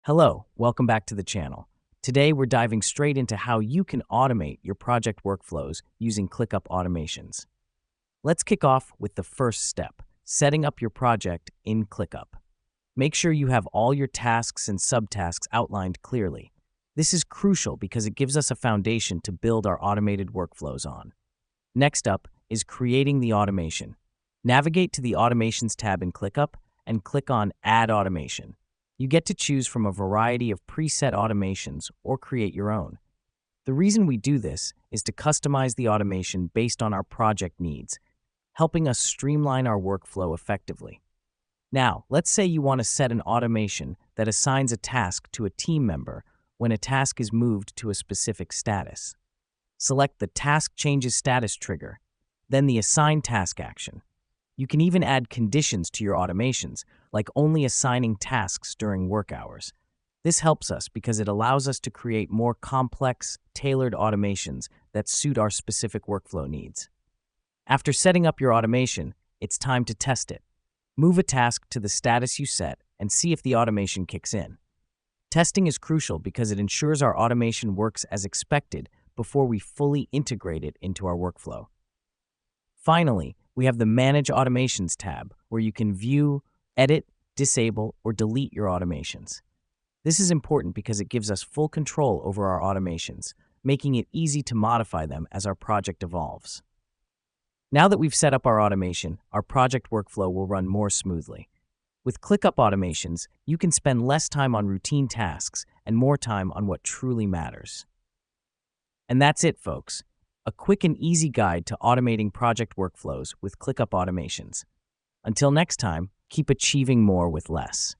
Hello, welcome back to the channel. Today we're diving straight into how you can automate your project workflows using ClickUp automations. Let's kick off with the first step, setting up your project in ClickUp. Make sure you have all your tasks and subtasks outlined clearly. This is crucial because it gives us a foundation to build our automated workflows on. Next up is creating the automation. Navigate to the Automations tab in ClickUp and click on Add Automation. You get to choose from a variety of preset automations or create your own. The reason we do this is to customize the automation based on our project needs, helping us streamline our workflow effectively. Now, let's say you want to set an automation that assigns a task to a team member when a task is moved to a specific status. Select the Task Changes Status trigger, then the Assign Task action. You can even add conditions to your automations, like only assigning tasks during work hours. This helps us because it allows us to create more complex, tailored automations that suit our specific workflow needs. After setting up your automation, it's time to test it. Move a task to the status you set and see if the automation kicks in. Testing is crucial because it ensures our automation works as expected before we fully integrate it into our workflow. Finally, we have the Manage Automations tab, where you can view, edit, disable, or delete your automations. This is important because it gives us full control over our automations, making it easy to modify them as our project evolves. Now that we've set up our automation, our project workflow will run more smoothly. With ClickUp automations, you can spend less time on routine tasks and more time on what truly matters. And that's it, folks. A quick and easy guide to automating project workflows with ClickUp automations. Until next time, keep achieving more with less.